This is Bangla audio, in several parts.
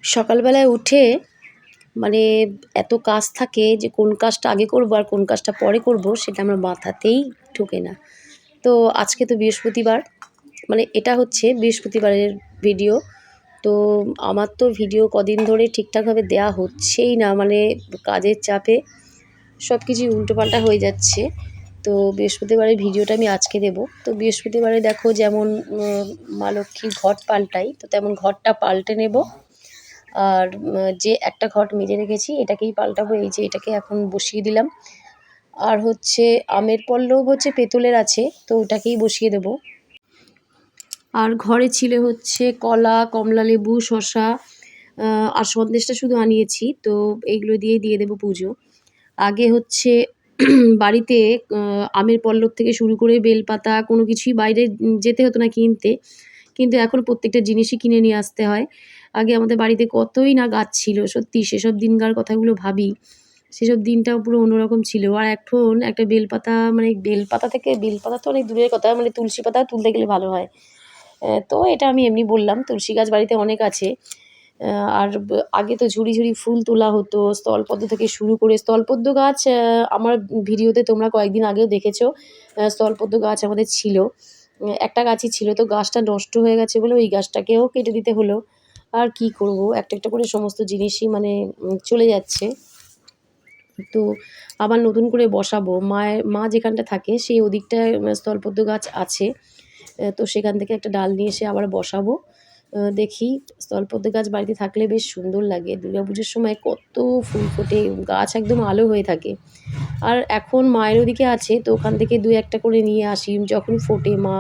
সকালবেলায় উঠে মানে এত কাজ থাকে যে কোন কাজটা আগে করব আর কোন কাজটা পরে করব সেটা আমার মাথাতেই ঢোকে না। তো আজকে তো বৃহস্পতিবার, মানে এটা হচ্ছে বৃহস্পতিবারের ভিডিও। তো আমার তো ভিডিও কদিন ধরে ঠিকঠাকভাবে দেয়া হচ্ছেই না, মানে কাজের চাপে সব কিছুই উল্টোপাল্টা হয়ে যাচ্ছে। তো বৃহস্পতিবারের ভিডিওটা আমি আজকে দেব। তো বৃহস্পতিবারে দেখো যেমন মা লক্ষ্মীর ঘট পাল্টাই, তো তেমন ঘরটা পাল্টে নেব। আর যে একটা ঘট মেজে রেখেছি এটাকেই পাল্টাবো, এই যে এটাকে এখন বসিয়ে দিলাম। আর হচ্ছে আমের পল্লব হচ্ছে পেতলের আছে, তো ওটাকেই বসিয়ে দেব। আর ঘরে ছিল হচ্ছে কলা, কমলালেবু, শসা আর সন্দেশটা শুধু আনিয়েছি, তো এইগুলো দিয়েই দিয়ে দেবো পুজো। আগে হচ্ছে বাড়িতে আমের পল্লব থেকে শুরু করে বেলপাতা কোনো কিছুই বাইরে যেতে হতো না কিনতে, কিন্তু এখন প্রত্যেকটা জিনিসই কিনে নিয়ে আসতে হয়। আগে আমাদের বাড়িতে কতই না গাছ ছিল, সত্যি সেসব দিনকার কথাগুলো ভাবি, সেসব দিনটাও পুরো অন্যরকম ছিল। আর এখন একটা বেলপাতা, মানে বেলপাতা তো অনেক দূরের কথা, মানে তুলসী পাতা তুলতে গেলে ভালো হয়। তো এটা আমি এমনি বললাম, তুলসী গাছ বাড়িতে অনেক আছে। আর আগে তো ঝুড়ি ঝুড়ি ফুল তোলা হতো, স্থলপদ্ম থেকে শুরু করে স্থলপদ্ম গাছ আমার ভিডিওতে তোমরা কয়েকদিন আগেও দেখেছো। স্থলপদ্ম গাছ আমাদের ছিল, একটা গাছই ছিল, তো গাছটা নষ্ট হয়ে গেছে বলে ওই গাছটাকেও কেটে দিতে হলো। আর কি করব, একটা একটা করে সমস্ত জিনিসই মানে চলে যাচ্ছে। তো আবার নতুন করে বসাবো। মা যেখানটা থাকে সেই ওদিকটায় স্থলপদ্ম গাছ আছে। তো সেখান থেকে একটা ডাল নিয়ে এসে আবার বসাবো। দেখি, স্থলপদ্ম গাছ বাড়িতে থাকলে বেশ সুন্দর লাগে। দুর্গাপুজোর সময় কত ফুল ফোটে, গাছ একদম আলো হয়ে থাকে। আর এখন মায়ের ওদিকে আছে, তো ওখান থেকে ২-১টা করে নিয়ে আসি। যখন ফোটে মা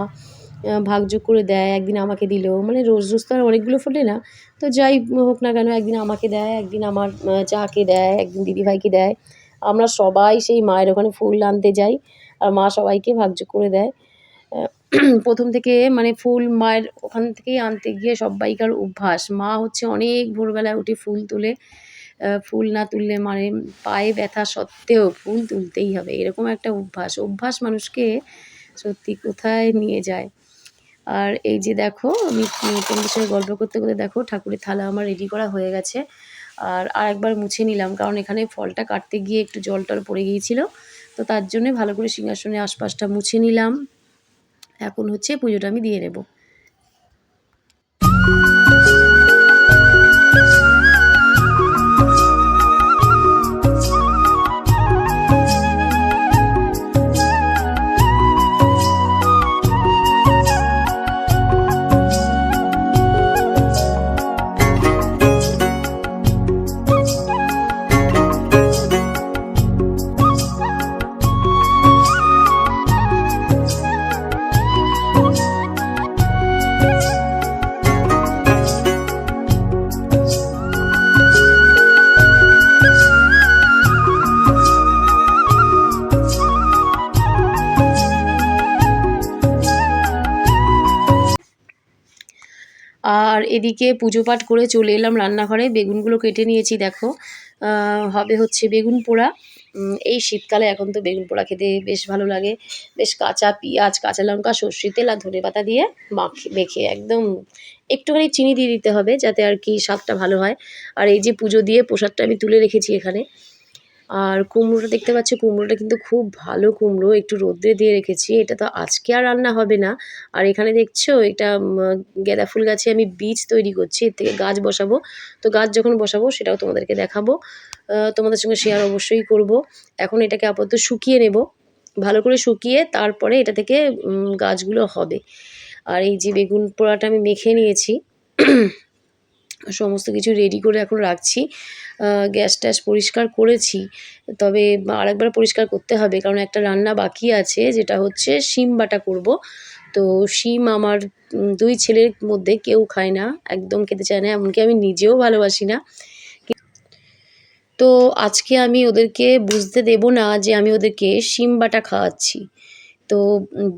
ভাগযোগ করে দেয়, একদিন আমাকে দিলেও, মানে রোজ রোজ তো আর অনেকগুলো ফোটে না। তো যাই হোক না কেন, একদিন আমাকে দেয়, একদিন আমার যাকে দেয়, একদিন দিদিভাইকে দেয়। আমরা সবাই সেই মায়ের ওখানে ফুল আনতে যাই, আর মা সবাইকে ভাগযোগ করে দেয়। প্রথম থেকে মানে ফুল মায়ের ওখান থেকেই আনতে গিয়ে সব্বাইকার অভ্যাস। মা হচ্ছে অনেক ভোরবেলায় উঠে ফুল তোলে। ফুল না তুললে মানে পায়ে ব্যথা সত্ত্বেও ফুল তুলতেই হবে, এরকম একটা অভ্যাস মানুষকে সত্যি কোথায় নিয়ে যায়। আর এই যে দেখো, আমি তোমাদের সঙ্গে গল্প করতে করতে দেখো ঠাকুরের থালা আমার রেডি করা হয়ে গেছে। আর আরেকবার মুছে নিলাম, কারণ এখানে ফলটা কাটতে গিয়ে একটু জল টল পড়ে গিয়েছিল, তো তার জন্যে ভালো করে সিংহাসনের আশপাশটা মুছে নিলাম। এখন হচ্ছে পুজোটা আমি দিয়ে নেব। আর এদিকে পুজো পাঠ করে চলে এলাম রান্নাঘরে। বেগুনগুলো কেটে নিয়েছি দেখো। হবে হচ্ছে বেগুন পোড়া। এই শীতকালে এখন তো বেগুন পোড়া খেতে বেশ ভালো লাগে। বেশ কাঁচা পেঁয়াজ, কাঁচা লঙ্কা, সর্ষের তেল আর ধনেপাতা দিয়ে মেখে একদম একটুখানি চিনি দিয়ে দিতে হবে, যাতে আর কি স্বাদটা ভালো হয়। আর এই যে পুজো দিয়ে প্রসাদটা আমি তুলে রেখেছি এখানে। আর কুমড়োটা দেখতে পাচ্ছ, কুমড়োটা কিন্তু খুব ভালো কুমড়ো, একটু রোদ্রে দিয়ে রেখেছি। এটা তো আজকে আর রান্না হবে না। আর এখানে দেখছো এটা গাঁদা ফুল গাছে আমি বীজ তৈরি করছি, এর থেকে গাছ বসাবো। তো গাছ যখন বসাবো সেটাও তোমাদেরকে দেখাবো, তোমাদের সঙ্গে শেয়ার অবশ্যই করব। এখন এটাকে আপাতত শুকিয়ে নেব, ভালো করে শুকিয়ে তারপরে এটা থেকে গাছগুলো হবে। আর এই যে বেগুন পোড়াটা আমি মেখে নিয়েছি, সমস্ত কিছু রেডি করে এখন রাখছি। গ্যাস ট্যাস পরিষ্কার করেছি, তবে আরেকবার পরিষ্কার করতে হবে, কারণ একটা রান্না বাকি আছে, যেটা হচ্ছে শিম বাটা করব। তো শিম আমার 2 ছেলের মধ্যে কেউ খায় না, একদম খেতে চায় না, এমনকি আমি নিজেও ভালোবাসি না। তো আজকে আমি ওদেরকে বুঝতে দেব না যে আমি ওদেরকে শিম বাটা খাওয়াচ্ছি। তো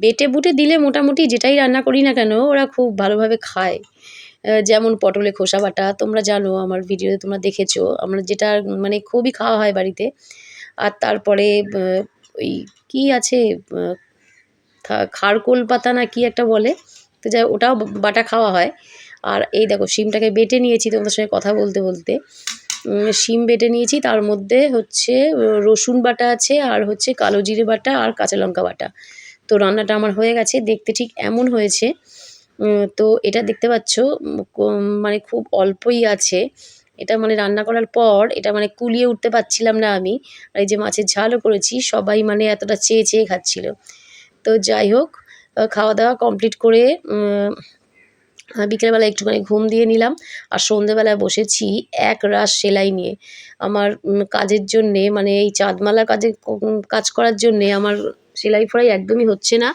বেটে বুটে দিলে মোটামুটি যেটাই রান্না করি না কেন ওরা খুব ভালোভাবে খায়। যেমন পটলের খোসা বাটা, তোমরা জানো আমার ভিডিওতে তোমরা দেখেছো, আমরা যেটা মানে খুবই খাওয়া হয় বাড়িতে। আর তারপরে ওই কী আছে, খারকোল পাতা না কি একটা বলে, তো যাই ওটাও বাটা খাওয়া হয়। আর এই দেখো শিমটাকে বেটে নিয়েছি তোমাদের সঙ্গে কথা বলতে বলতে। শিম বেটে নিয়েছি, তার মধ্যে হচ্ছে রসুন বাটা আছে, আর হচ্ছে কালো জিরে বাটা, আর কাঁচা লঙ্কা বাটা। তো রান্নাটা আমার হয়ে গেছে, দেখতে ঠিক এমন হয়েছে। তো এটা দেখতে পাচ্ছ মানে খুব অল্পই আছে। এটা মানে রান্না করার পর এটা মানে কুলিয়ে উঠতে পারছিলাম না আমি। আর এই যে মাছের ঝালও করেছি, সবাই মানে এতটা চেয়ে চেয়ে খাচ্ছিল। তো যাই হোক, খাওয়া দাওয়া কমপ্লিট করে বিকেলবেলা একটুখানি ঘুম দিয়ে নিলাম। আর সন্ধেবেলায় বসেছি এক রাশ সেলাই নিয়ে। আমার কাজের জন্যে, মানে এই চাঁদমালা কাজ করার জন্যে আমার সেলাই ফোড়াই একদমই হচ্ছে না।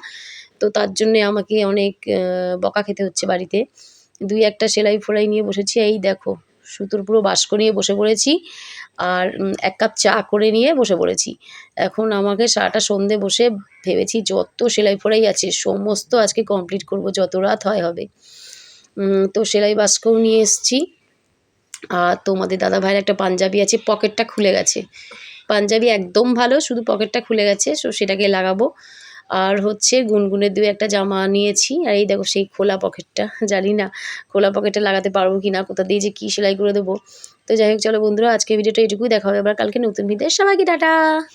তো তার জন্যে আমাকে অনেক বকা খেতে হচ্ছে বাড়িতে। ২-১টা সেলাই ফোড়াই নিয়ে বসেছি। এই দেখো সুতোর পুরো বাস্ক নিয়ে বসে পড়েছি। আর ১ কাপ চা করে নিয়ে বসে পড়েছি। এখন আমাকে সারাটা সন্ধে বসে ভেবেছি যত সেলাই ফোড়াই আছে সমস্ত আজকে কমপ্লিট করব, যত রাত হয় হবে। তো সেলাই বাস্কও নিয়ে এসেছি। আর তোমাদের দাদাভাইয়ের একটা পাঞ্জাবি আছে, পকেটটা খুলে গেছে। পাঞ্জাবি একদম ভালো, শুধু পকেটটা খুলে গেছে, সো সেটাকে লাগাবো। আর হচ্ছে গুনগুনের ২-১টা জামা নিয়েছি। আর এই দেখো সেই খোলা পকেটটা, জানি না খোলা পকেটটা লাগাতে পারবো কি না, কোথা দিয়ে যে কী সেলাই করে দেবো। তো যাই হোক, চলো বন্ধুরা, আজকের ভিডিওটা এটুকুই। দেখা হবে আবার কালকে নতুন ভিডিও। সবাইকে টাটা।